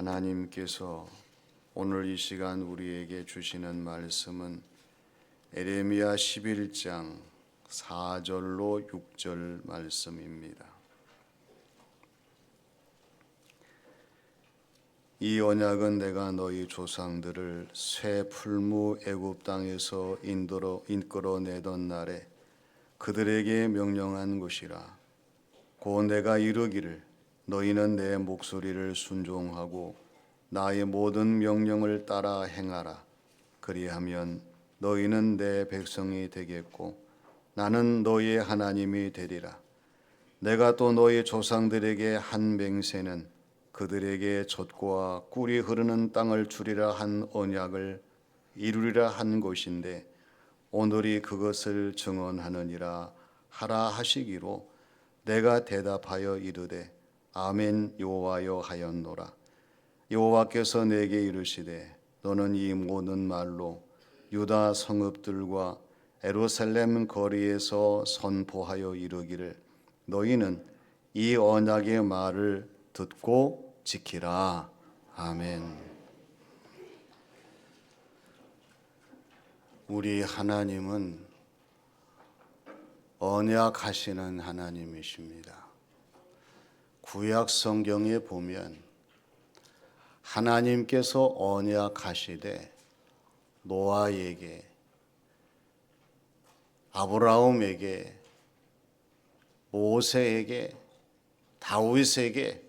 하나님께서 오늘 이 시간 우리에게 주시는 말씀은 에레미야 11장 4절로 6절 말씀입니다. 이 언약은 내가 너희 조상들을 새 풀무 애굽 땅에서 이끌어내던 날에 그들에게 명령한 것이라. 곧 내가 이르기를 너희는 내 목소리를 순종하고 나의 모든 명령을 따라 행하라. 그리하면 너희는 내 백성이 되겠고 나는 너희의 하나님이 되리라. 내가 또 너희 조상들에게 한 맹세는 그들에게 젖과 꿀이 흐르는 땅을 주리라 한 언약을 이루리라 한 것인데 오늘이 그것을 증언하느니라 하라 하시기로 내가 대답하여 이르되 아멘 여호와여 하였노라. 여호와께서 내게 이르시되 너는 이 모든 말로 유다 성읍들과 예루살렘 거리에서 선포하여 이르기를 너희는 이 언약의 말을 듣고 지키라. 아멘. 우리 하나님은 언약하시는 하나님이십니다. 구약 성경에 보면 하나님께서 언약하시되 노아에게, 아브라함에게, 모세에게, 다윗에게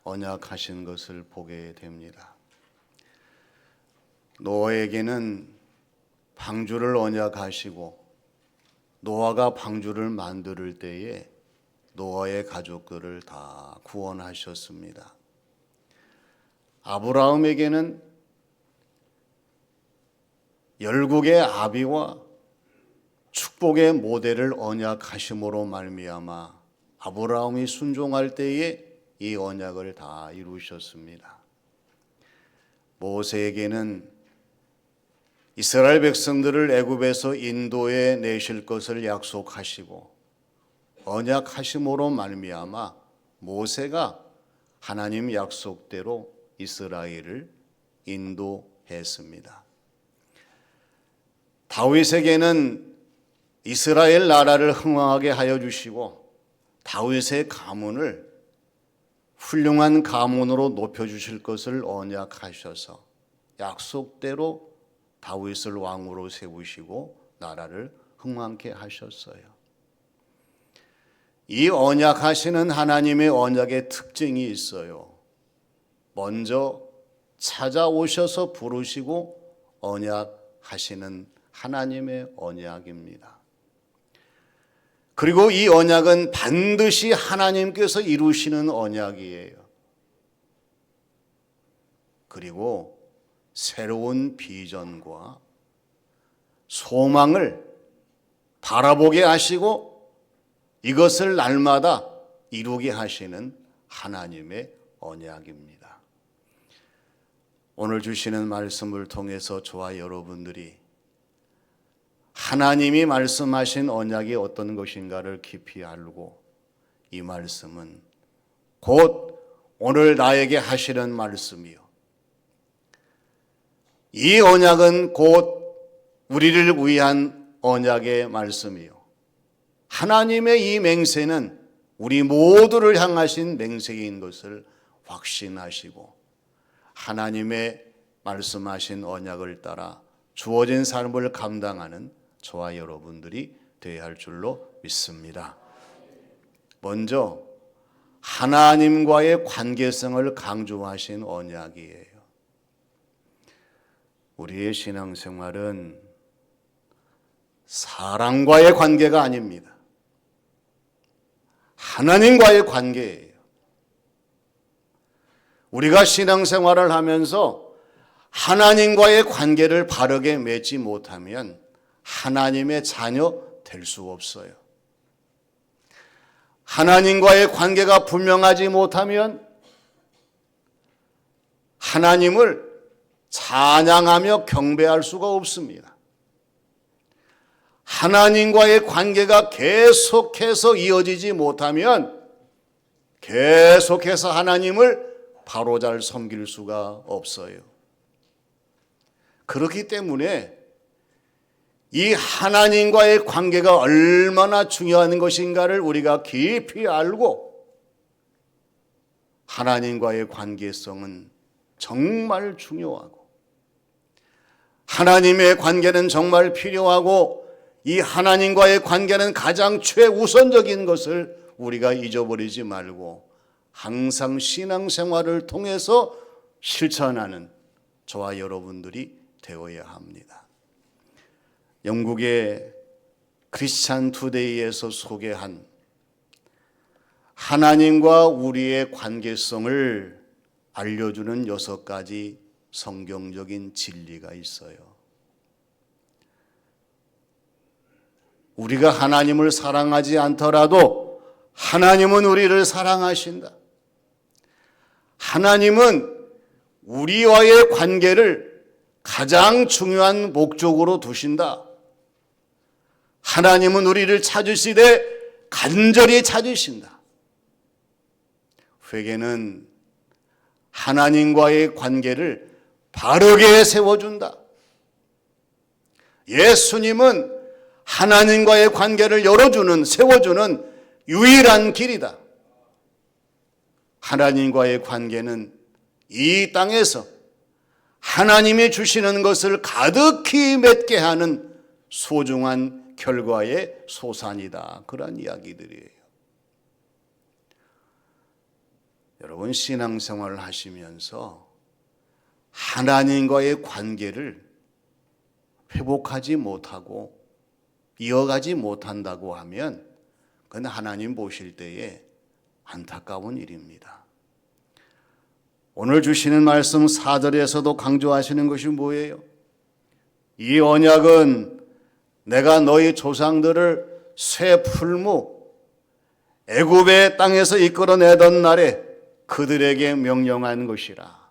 언약하신 것을 보게 됩니다. 노아에게는 방주를 언약하시고 노아가 방주를 만들 때에 노아의 가족들을 다 구원하셨습니다. 아브라함에게는 열국의 아비와 축복의 모델을 언약하심으로 말미암아 아브라함이 순종할 때에 이 언약을 다 이루셨습니다. 모세에게는 이스라엘 백성들을 애굽에서 인도해 내실 것을 약속하시고 언약하심으로 말미암아 모세가 하나님 약속대로 이스라엘을 인도했습니다. 다윗에게는 이스라엘 나라를 흥왕하게 하여 주시고 다윗의 가문을 훌륭한 가문으로 높여주실 것을 언약하셔서 약속대로 다윗을 왕으로 세우시고 나라를 흥왕케 하셨어요. 이 언약하시는 하나님의 언약의 특징이 있어요. 먼저 찾아오셔서 부르시고 언약하시는 하나님의 언약입니다. 그리고 이 언약은 반드시 하나님께서 이루시는 언약이에요. 그리고 새로운 비전과 소망을 바라보게 하시고 이것을 날마다 이루게 하시는 하나님의 언약입니다. 오늘 주시는 말씀을 통해서 저와 여러분들이 하나님이 말씀하신 언약이 어떤 것인가를 깊이 알고 이 말씀은 곧 오늘 나에게 하시는 말씀이요. 이 언약은 곧 우리를 위한 언약의 말씀이요. 하나님의 이 맹세는 우리 모두를 향하신 맹세인 것을 확신하시고 하나님의 말씀하신 언약을 따라 주어진 삶을 감당하는 저와 여러분들이 되어야 할 줄로 믿습니다. 먼저 하나님과의 관계성을 강조하신 언약이에요. 우리의 신앙생활은 사람과의 관계가 아닙니다. 하나님과의 관계예요. 우리가 신앙생활을 하면서 하나님과의 관계를 바르게 맺지 못하면 하나님의 자녀 될 수 없어요. 하나님과의 관계가 분명하지 못하면 하나님을 찬양하며 경배할 수가 없습니다. 하나님과의 관계가 계속해서 이어지지 못하면 계속해서 하나님을 바로 잘 섬길 수가 없어요. 그렇기 때문에 이 하나님과의 관계가 얼마나 중요한 것인가를 우리가 깊이 알고 하나님과의 관계성은 정말 중요하고 하나님의 관계는 정말 필요하고 이 하나님과의 관계는 가장 최우선적인 것을 우리가 잊어버리지 말고 항상 신앙생활을 통해서 실천하는 저와 여러분들이 되어야 합니다. 영국의 크리스찬 투데이에서 소개한 하나님과 우리의 관계성을 알려주는 6가지 성경적인 진리가 있어요. 우리가 하나님을 사랑하지 않더라도 하나님은 우리를 사랑하신다. 하나님은 우리와의 관계를 가장 중요한 목적으로 두신다. 하나님은 우리를 찾으시되 간절히 찾으신다. 회개는 하나님과의 관계를 바르게 세워준다. 예수님은 하나님과의 관계를 열어주는, 세워주는 유일한 길이다. 하나님과의 관계는 이 땅에서 하나님이 주시는 것을 가득히 맺게 하는 소중한 결과의 소산이다. 그런 이야기들이에요. 여러분, 신앙생활을 하시면서 하나님과의 관계를 회복하지 못하고 이어가지 못한다고 하면 그건 하나님 보실 때에 안타까운 일입니다. 오늘 주시는 말씀 4절에서도 강조하시는 것이 뭐예요? 이 언약은 내가 너희 조상들을 새 풀무 애굽의 땅에서 이끌어내던 날에 그들에게 명령한 것이라.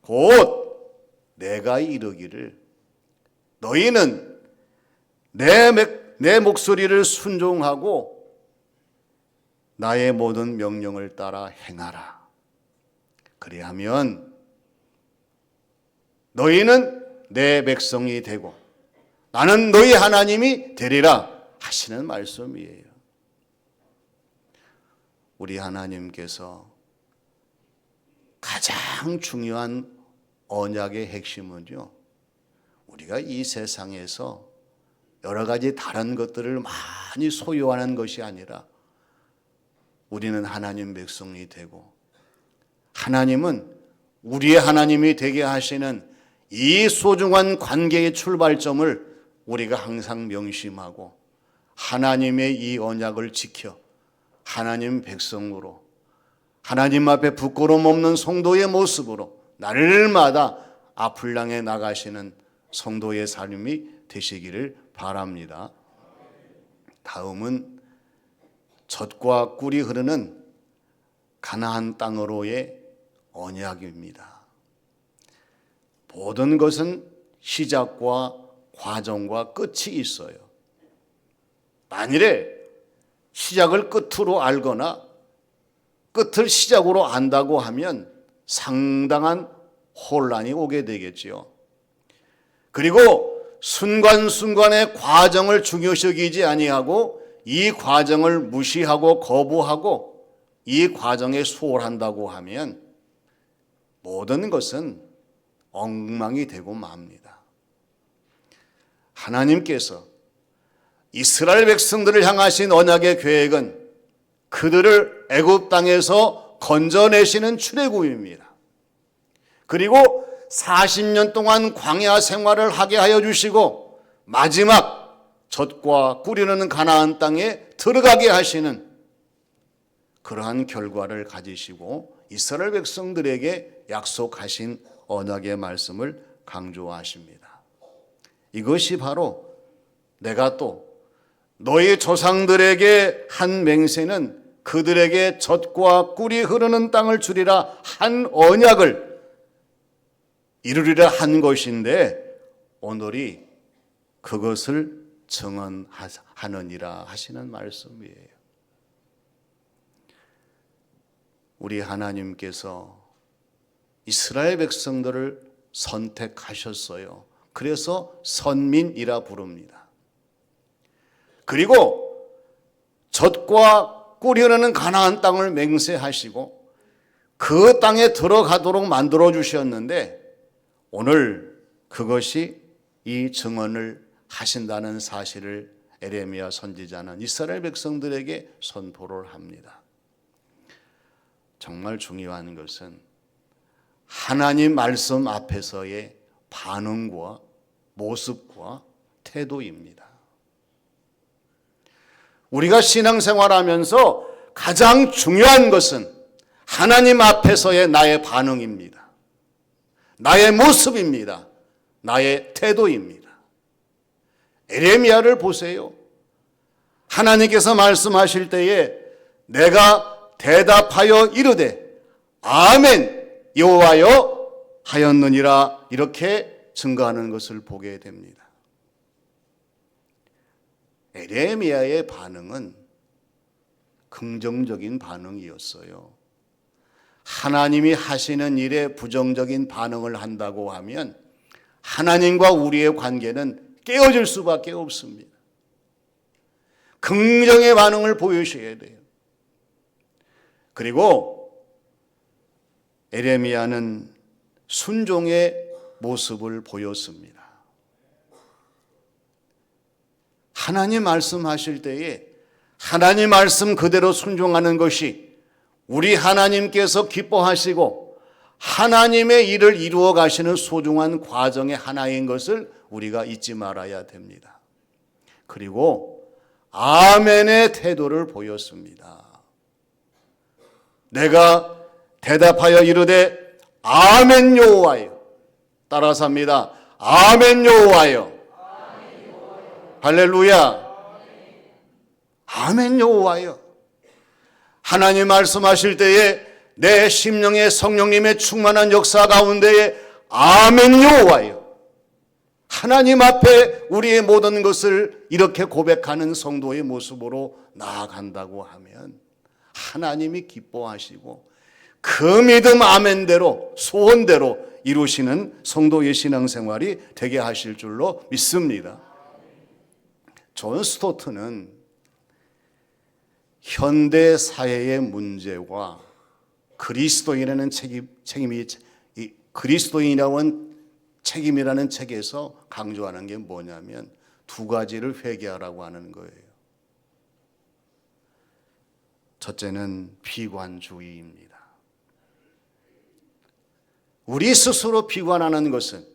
곧 내가 이르기를 너희는 내 목소리를 순종하고 나의 모든 명령을 따라 행하라. 그리하면 너희는 내 백성이 되고 나는 너희 하나님이 되리라 하시는 말씀이에요. 우리 하나님께서 가장 중요한 언약의 핵심은요, 우리가 이 세상에서 여러 가지 다른 것들을 많이 소유하는 것이 아니라 우리는 하나님 백성이 되고 하나님은 우리의 하나님이 되게 하시는 이 소중한 관계의 출발점을 우리가 항상 명심하고 하나님의 이 언약을 지켜 하나님 백성으로 하나님 앞에 부끄러움 없는 성도의 모습으로 날마다 앞을 향해 나가시는 성도의 삶이 되시기를 바랍니다. 다음은 젖과 꿀이 흐르는 가나안 땅으로의 언약입니다. 모든 것은 시작과 과정과 끝이 있어요. 만일에 시작을 끝으로 알거나 끝을 시작으로 안다고 하면 상당한 혼란이 오게 되겠지요. 그리고 순간순간의 과정을 중요시 여기지 아니하고 이 과정을 무시하고 거부하고 이 과정에 소홀한다고 하면 모든 것은 엉망이 되고 맙니다. 하나님께서 이스라엘 백성들을 향하신 언약의 계획은 그들을 애굽 땅에서 건져내시는 출애굽입니다. 그리고 40년 동안 광야 생활을 하게 하여 주시고 마지막 젖과 꿀이 흐르는 가나안 땅에 들어가게 하시는 그러한 결과를 가지시고 이스라엘 백성들에게 약속하신 언약의 말씀을 강조하십니다. 이것이 바로 내가 또 너희 조상들에게 한 맹세는 그들에게 젖과 꿀이 흐르는 땅을 주리라 한 언약을 이루리라 한 것인데 오늘이 그것을 증언하느니라 하시는 말씀이에요. 우리 하나님께서 이스라엘 백성들을 선택하셨어요. 그래서 선민이라 부릅니다. 그리고 젖과 꿀이 흐르는 가나안 땅을 맹세하시고 그 땅에 들어가도록 만들어 주셨는데 오늘 그것이 이 증언을 하신다는 사실을 에레미야 선지자는 이스라엘 백성들에게 선포를 합니다. 정말 중요한 것은 하나님 말씀 앞에서의 반응과 모습과 태도입니다. 우리가 신앙생활하면서 가장 중요한 것은 하나님 앞에서의 나의 반응입니다. 나의 모습입니다. 나의 태도입니다. 에레미야를 보세요. 하나님께서 말씀하실 때에 내가 대답하여 이르되 아멘 여호와여 하였느니라 이렇게 증거하는 것을 보게 됩니다. 에레미야의 반응은 긍정적인 반응이었어요. 하나님이 하시는 일에 부정적인 반응을 한다고 하면 하나님과 우리의 관계는 깨어질 수밖에 없습니다. 긍정의 반응을 보여주셔야 돼요. 그리고 에레미야는 순종의 모습을 보였습니다. 하나님 말씀하실 때에 하나님 말씀 그대로 순종하는 것이 우리 하나님께서 기뻐하시고 하나님의 일을 이루어 가시는 소중한 과정의 하나인 것을 우리가 잊지 말아야 됩니다. 그리고 아멘의 태도를 보였습니다. 내가 대답하여 이르되 아멘 여호와여. 따라서 합니다. 아멘 여호와여. 할렐루야. 아멘 여호와여. 하나님 말씀하실 때에 내 심령에 성령님의 충만한 역사 가운데에 아멘 여호와여. 하나님 앞에 우리의 모든 것을 이렇게 고백하는 성도의 모습으로 나아간다고 하면 하나님이 기뻐하시고 그 믿음 아멘대로 소원대로 이루시는 성도의 신앙생활이 되게 하실 줄로 믿습니다. 존 스토트는 현대 사회의 문제와 그리스도인이라는 그리스도인이라는 책임이라는 책에서 강조하는 게 뭐냐면 두 가지를 회개하라고 하는 거예요. 첫째는 비관주의입니다. 우리 스스로 비관하는 것은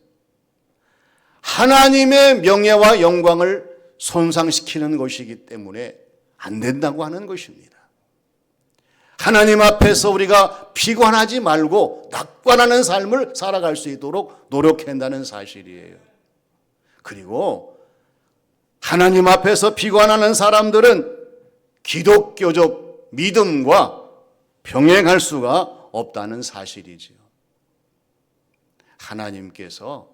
하나님의 명예와 영광을 손상시키는 것이기 때문에 안 된다고 하는 것입니다. 하나님 앞에서 우리가 비관하지 말고 낙관하는 삶을 살아갈 수 있도록 노력해야 한다는 사실이에요. 그리고 하나님 앞에서 비관하는 사람들은 기독교적 믿음과 병행할 수가 없다는 사실이지요. 하나님께서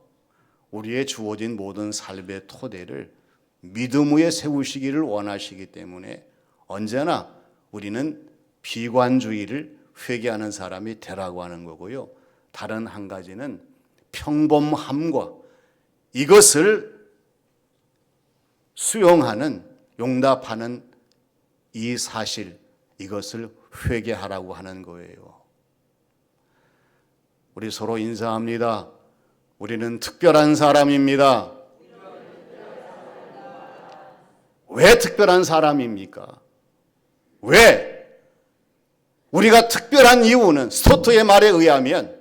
우리의 주어진 모든 삶의 토대를 믿음 위에 세우시기를 원하시기 때문에 언제나 우리는 비관주의를 회개하는 사람이 되라고 하는 거고요. 다른 한 가지는 평범함과 이것을 수용하는, 용납하는 이 사실, 이것을 회개하라고 하는 거예요. 우리 서로 인사합니다. 우리는 특별한 사람입니다. 왜 특별한 사람입니까? 왜? 우리가 특별한 이유는 스토트의 말에 의하면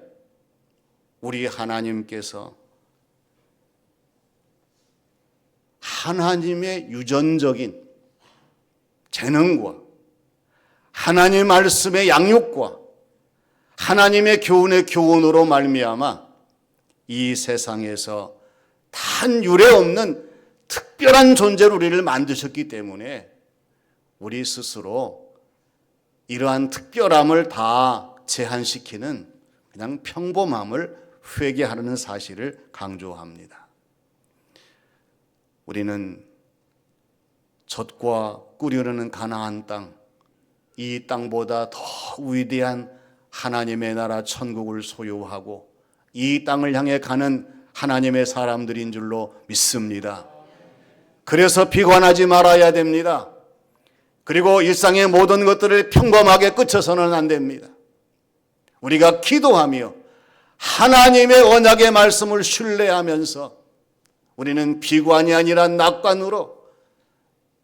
우리 하나님께서 하나님의 유전적인 재능과 하나님 말씀의 양육과 하나님의 교훈의 교훈으로 말미암아 이 세상에서 단 유례 없는 특별한 존재로 우리를 만드셨기 때문에 우리 스스로 이러한 특별함을 다 제한시키는 그냥 평범함을 회개하는 사실을 강조합니다. 우리는 젖과 꿀이 흐르는 가나안 땅, 이 땅보다 더 위대한 하나님의 나라 천국을 소유하고 이 땅을 향해 가는 하나님의 사람들인 줄로 믿습니다. 그래서 비관하지 말아야 됩니다. 그리고 일상의 모든 것들을 평범하게 끝쳐서는 안 됩니다. 우리가 기도하며 하나님의 언약의 말씀을 신뢰하면서 우리는 비관이 아니라 낙관으로,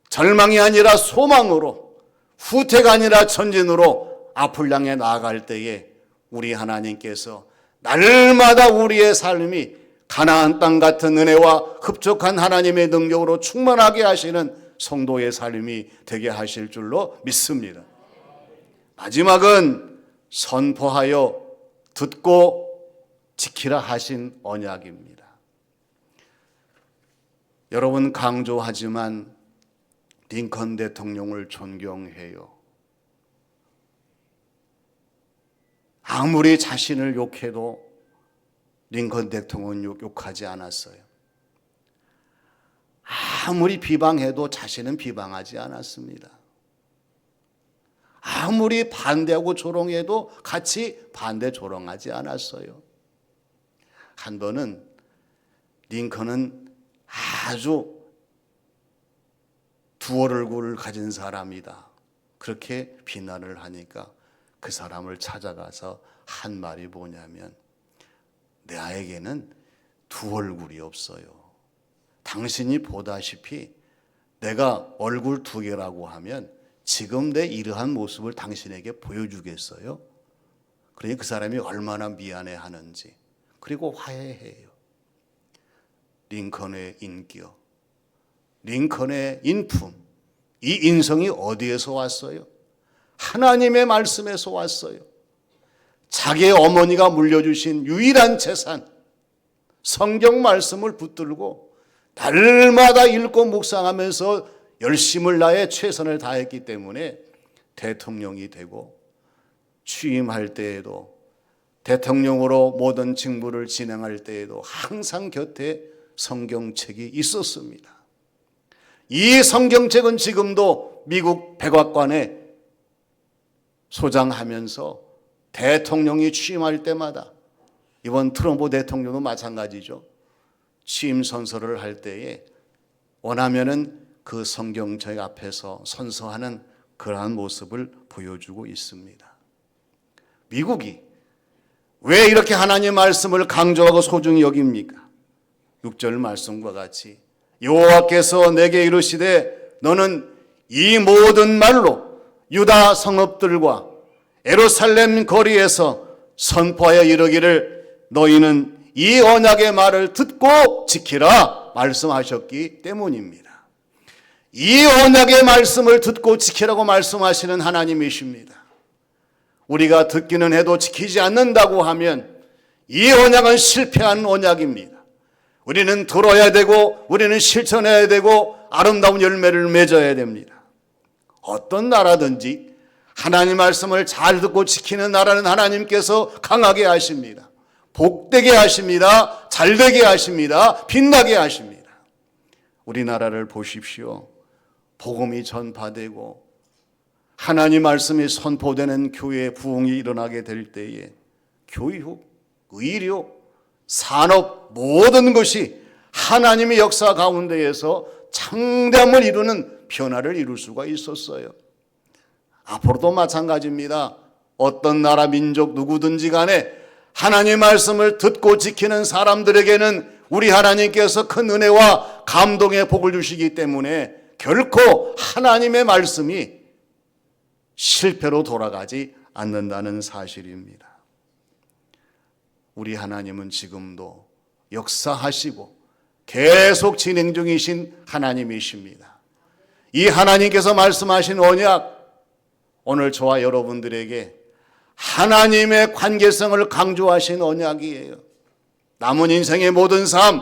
절망이 아니라 소망으로, 후퇴가 아니라 전진으로 앞을 향해 나아갈 때에 우리 하나님께서 날마다 우리의 삶이 가나안 땅 같은 은혜와 흡족한 하나님의 능력으로 충만하게 하시는 성도의 삶이 되게 하실 줄로 믿습니다. 마지막은 선포하여 듣고 지키라 하신 언약입니다. 여러분, 강조하지만 링컨 대통령을 존경해요. 아무리 자신을 욕해도 링컨 대통령은 욕하지 않았어요. 아무리 비방해도 자신은 비방하지 않았습니다. 아무리 반대하고 조롱해도 같이 반대 조롱하지 않았어요. 한 번은 링컨은 아주 두 얼굴을 가진 사람이다, 그렇게 비난을 하니까 그 사람을 찾아가서 한 말이 뭐냐면, 나에게는 두 얼굴이 없어요. 당신이 보다시피 내가 얼굴 두 개라고 하면 지금 내 이러한 모습을 당신에게 보여주겠어요? 그러니 그 사람이 얼마나 미안해하는지, 그리고 화해해요. 링컨의 인격, 링컨의 인품, 이 인성이 어디에서 왔어요? 하나님의 말씀에서 왔어요. 자기의 어머니가 물려주신 유일한 재산, 성경 말씀을 붙들고 날마다 읽고 묵상하면서 열심을 다해 최선을 다했기 때문에 대통령이 되고, 취임할 때에도 대통령으로 모든 직무를 진행할 때에도 항상 곁에 성경책이 있었습니다. 이 성경책은 지금도 미국 백악관에 소장하면서 대통령이 취임할 때마다, 이번 트럼프 대통령도 마찬가지죠, 취임 선서를 할 때에 원하면은 그 성경책 앞에서 선서하는 그러한 모습을 보여주고 있습니다. 미국이 왜 이렇게 하나님의 말씀을 강조하고 소중히 여깁니까? 6절 말씀과 같이 여호와께서 내게 이르시되 너는 이 모든 말로 유다 성읍들과 예루살렘 거리에서 선포하여 이르기를 너희는 이 언약의 말을 듣고 지키라 말씀하셨기 때문입니다. 이 언약의 말씀을 듣고 지키라고 말씀하시는 하나님이십니다. 우리가 듣기는 해도 지키지 않는다고 하면 이 언약은 실패한 언약입니다. 우리는 들어야 되고 우리는 실천해야 되고 아름다운 열매를 맺어야 됩니다. 어떤 나라든지 하나님 말씀을 잘 듣고 지키는 나라는 하나님께서 강하게 하십니다. 복되게 하십니다. 잘되게 하십니다. 빛나게 하십니다. 우리나라를 보십시오. 복음이 전파되고 하나님 말씀이 선포되는 교회 부흥이 일어나게 될 때에 교육, 의료, 산업 모든 것이 하나님의 역사 가운데에서 창대함을 이루는 변화를 이룰 수가 있었어요. 앞으로도 마찬가지입니다. 어떤 나라 민족 누구든지 간에 하나님 말씀을 듣고 지키는 사람들에게는 우리 하나님께서 큰 은혜와 감동의 복을 주시기 때문에 결코 하나님의 말씀이 실패로 돌아가지 않는다는 사실입니다. 우리 하나님은 지금도 역사하시고 계속 진행 중이신 하나님이십니다. 이 하나님께서 말씀하신 언약, 오늘 저와 여러분들에게 하나님의 관계성을 강조하신 언약이에요. 남은 인생의 모든 삶,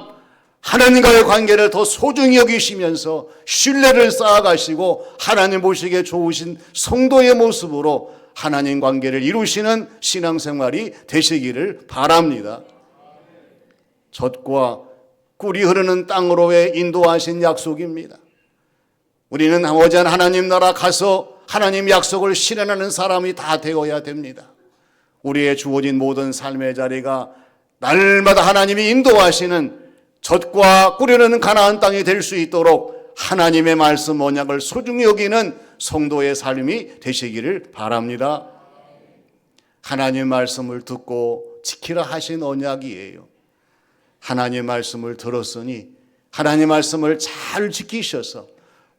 하나님과의 관계를 더 소중히 여기시면서 신뢰를 쌓아가시고 하나님 보시기에 좋으신 성도의 모습으로 하나님 관계를 이루시는 신앙생활이 되시기를 바랍니다. 젖과 꿀이 흐르는 땅으로의 인도하신 약속입니다. 우리는 어전 하나님 나라 가서 하나님 약속을 실현하는 사람이 다 되어야 됩니다. 우리의 주어진 모든 삶의 자리가 날마다 하나님이 인도하시는 젖과 꿀이 가나안 땅이 될 수 있도록 하나님의 말씀 언약을 소중히 여기는 성도의 삶이 되시기를 바랍니다. 하나님 말씀을 듣고 지키라 하신 언약이에요. 하나님 말씀을 들었으니 하나님 말씀을 잘 지키셔서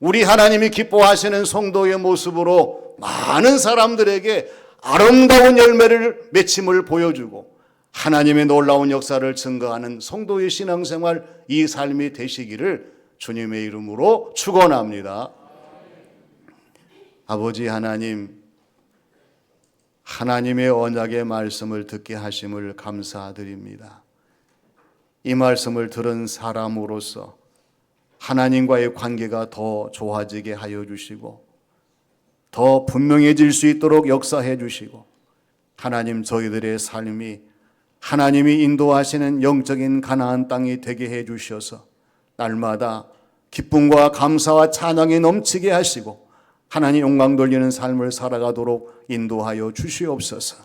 우리 하나님이 기뻐하시는 성도의 모습으로 많은 사람들에게 아름다운 열매를 맺힘을 보여주고 하나님의 놀라운 역사를 증거하는 성도의 신앙생활, 이 삶이 되시기를 주님의 이름으로 축원합니다. 아버지 하나님, 하나님의 언약의 말씀을 듣게 하심을 감사드립니다. 이 말씀을 들은 사람으로서 하나님과의 관계가 더 좋아지게 하여 주시고 더 분명해질 수 있도록 역사해 주시고 하나님, 저희들의 삶이 하나님이 인도하시는 영적인 가나안 땅이 되게 해 주셔서 날마다 기쁨과 감사와 찬양이 넘치게 하시고 하나님 영광 돌리는 삶을 살아가도록 인도하여 주시옵소서.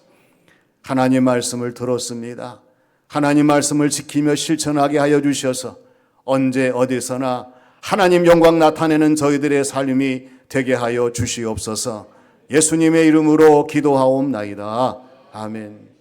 하나님 말씀을 들었습니다. 하나님 말씀을 지키며 실천하게 하여 주셔서 언제 어디서나 하나님 영광 나타내는 저희들의 삶이 되게 하여 주시옵소서. 예수님의 이름으로 기도하옵나이다. 아멘.